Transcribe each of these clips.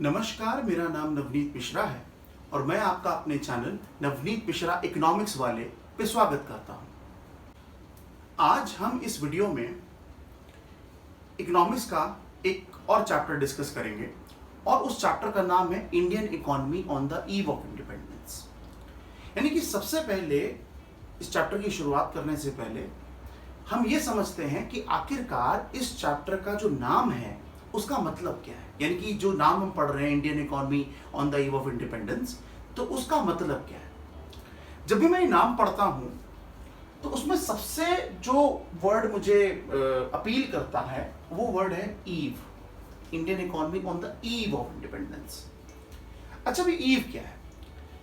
नमस्कार, मेरा नाम नवनीत मिश्रा है और मैं आपका अपने चैनल नवनीत मिश्रा इकोनॉमिक्स वाले पे स्वागत करता हूं। आज हम इस वीडियो में इकोनॉमिक्स का एक और चैप्टर डिस्कस करेंगे और उस चैप्टर का नाम है Indian economy on the eve of independence. यानी कि सबसे पहले इस चैप्टर की शुरुआत करने से पहले हम ये समझते हैं कि आखिरकार इस चैप्टर का जो नाम है उसका मतलब क्या है। यानी कि जो नाम हम पढ़ रहे हैं Indian economy on the eve of independence, तो उसका मतलब क्या है। जब भी मैं ये नाम पढ़ता हूं तो उसमें सबसे जो वर्ड मुझे अपील करता है वो वर्ड है eve, Indian economy on the eve of independence. अच्छा, भी ईव क्या है?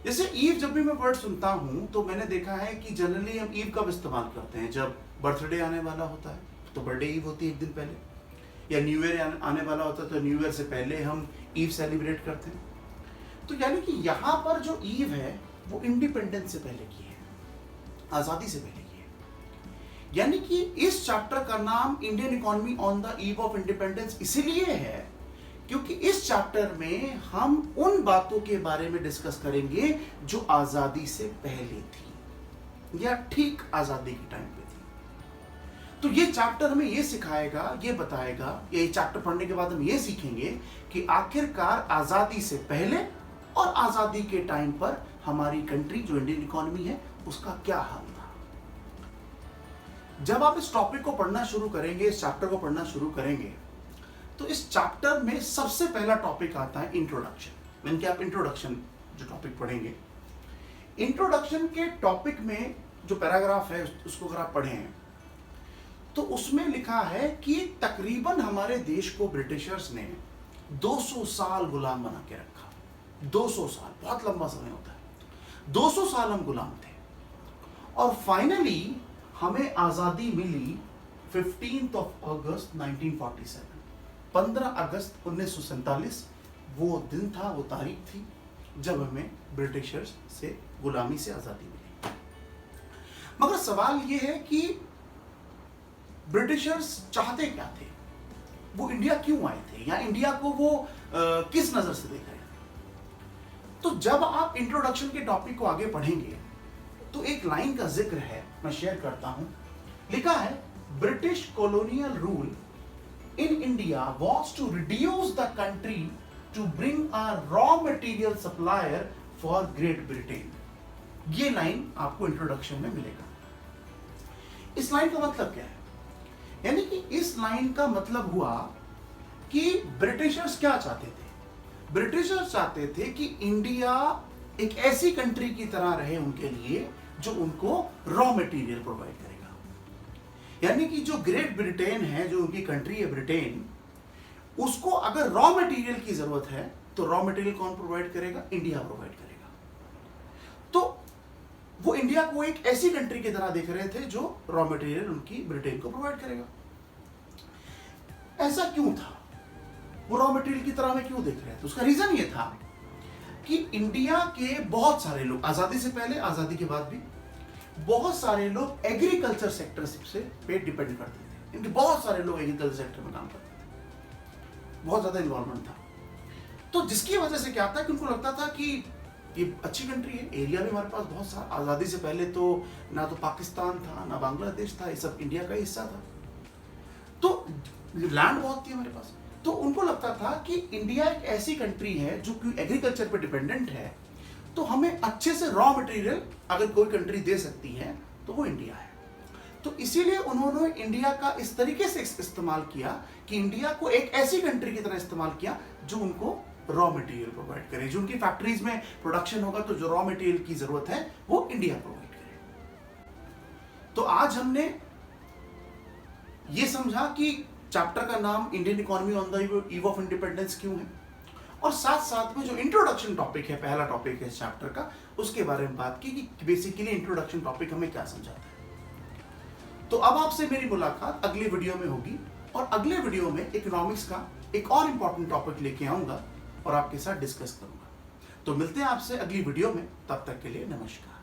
जैसे ईव जब भी मैं वर्ड सुनता हूं तो मैंने देखा है कि जनरली हम ईव कब इस्तेमाल करते हैं, जब बर्थडे आने वाला होता है तो बर्थडे ईव होती है एक दिन पहले, या न्यू ईयर आने वाला होता है तो न्यू ईयर से पहले हम ईव सेलिब्रेट करते हैं। तो यानी कि यहाँ पर जो ईव है वो इंडिपेंडेंस से पहले की है, आजादी से पहले की है। यानी कि इस चैप्टर का नाम Indian economy on the eve of independence इसीलिए है क्योंकि इस चैप्टर में हम उन बातों के बारे में डिस्कस करेंगे जो आजादी से पहले थी या ठीक आजादी के टाइम पे थी। तो ये चैप्टर हमें ये सिखाएगा, ये बताएगा, ये चैप्टर पढ़ने के बाद हम ये सीखेंगे कि आखिरकार आजादी से पहले और आजादी के टाइम पर हमारी कंट्री जो इंडियन इकोनॉमी है उसका क्या हाल था। जब आप इस टॉपिक को पढ़ना शुरू करेंगे, इस चैप्टर को पढ़ना शुरू करेंगे, तो इस चैप्टर में सबसे पहला टॉपिक आता है इंट्रोडक्शन। यानी कि आप इंट्रोडक्शन जो टॉपिक पढ़ेंगे, इंट्रोडक्शन के टॉपिक में जो पैराग्राफ है उसको अगर आप पढ़ें तो उसमें लिखा है कि तकरीबन हमारे देश को ब्रिटिशर्स ने 200 साल गुलाम बना के रखा। 200 साल बहुत लंबा समय होता है। 200 साल हम गुलाम थे और फाइनली हमें आजादी मिली 15 अगस्त 1947। 15 अगस्त 1947 वो दिन था, वो तारीख थी जब हमें ब्रिटिशर्स से गुलामी से आजादी मिली। मगर सवाल ये है कि ब्रिटिशर्स चाहते क्या थे, वो इंडिया क्यों आए थे, या इंडिया को वो किस नजर से देख रहे थे। तो जब आप इंट्रोडक्शन के टॉपिक को आगे पढ़ेंगे तो एक लाइन का जिक्र है, मैं शेयर करता हूं। लिखा है, British colonial rule in India was to reduce the country to bring a raw material supplier for Great Britain. ये लाइन आपको इंट्रोडक्शन में मिलेगा। इस लाइन का मतलब क्या है? यानी कि इस लाइन का मतलब हुआ कि ब्रिटिशर्स क्या चाहते थे। ब्रिटिशर्स चाहते थे कि इंडिया एक ऐसी कंट्री की तरह रहे उनके लिए जो उनको रॉ मटेरियल प्रोवाइड करेगा। यानी कि जो ग्रेट ब्रिटेन है, जो उनकी कंट्री है ब्रिटेन, उसको अगर रॉ मटेरियल की जरूरत है तो रॉ मटेरियल कौन प्रोवाइड करेगा? इंडिया प्रोवाइड करेगा। तो वो इंडिया को एक ऐसी कंट्री की तरह देख रहे थे जो रॉ मटेरियल उनकी ब्रिटेन को प्रोवाइड करेगा। ऐसा क्यों था? वो रॉ मटेरियल की तरह में क्यों देख रहे थे? उसका रीजन ये था कि इंडिया के बहुत सारे लोग, आजादी से पहले, आजादी के बाद भी बहुत सारे लोग एग्रीकल्चर सेक्टर से पे डिपेंड करते थे। इनके बहुत सारे लोग एग्रीकल्चर सेक्टर में काम करते थे, बहुत ज्यादा इन्वॉल्वमेंट था। तो जिसकी वजह से क्या था कि उनको लगता था कि ये अच्छी कंट्री है, एरिया भी हमारे पास बहुत सारा, आजादी से पहले तो ना तो पाकिस्तान था ना बांग्लादेश था, ये सब इंडिया का हिस्सा था, तो लैंड बहुत थी हमारे पास। तो उनको लगता था कि इंडिया एक ऐसी कंट्री है जो कि एग्रीकल्चर पे डिपेंडेंट है, तो हमें अच्छे से रॉ मटेरियल अगर कोई कंट्री दे सकती है तो वो इंडिया है। तो इसीलिए उन्होंने इंडिया का इस तरीके से इस्तेमाल किया कि इंडिया को एक ऐसी कंट्री की तरह इस्तेमाल किया जो उनको रॉ मटेरियल प्रोवाइड करे, जो उनकी फैक्ट्रीज में प्रोडक्शन होगा तो जो रॉ मटेरियल की जरूरत है वो इंडिया प्रोवाइड करे। तो आज हमने ये समझा कि चैप्टर का नाम Indian economy on the eve of independence क्यों है, और साथ साथ में जो इंट्रोडक्शन टॉपिक है, पहला टॉपिक है इस चैप्टर का, उसके बारे में बात की कि बेसिकली इंट्रोडक्शन टॉपिक हमें क्या समझाता है। तो अब आपसे मेरी मुलाकात अगली वीडियो में होगी और अगले वीडियो में इकोनॉमिक्स का एक और इंपॉर्टेंट टॉपिक लेके आऊंगा और आपके साथ डिस्कस करूंगा। तो मिलते हैं आपसे अगली वीडियो में, तब तक के लिए नमस्कार।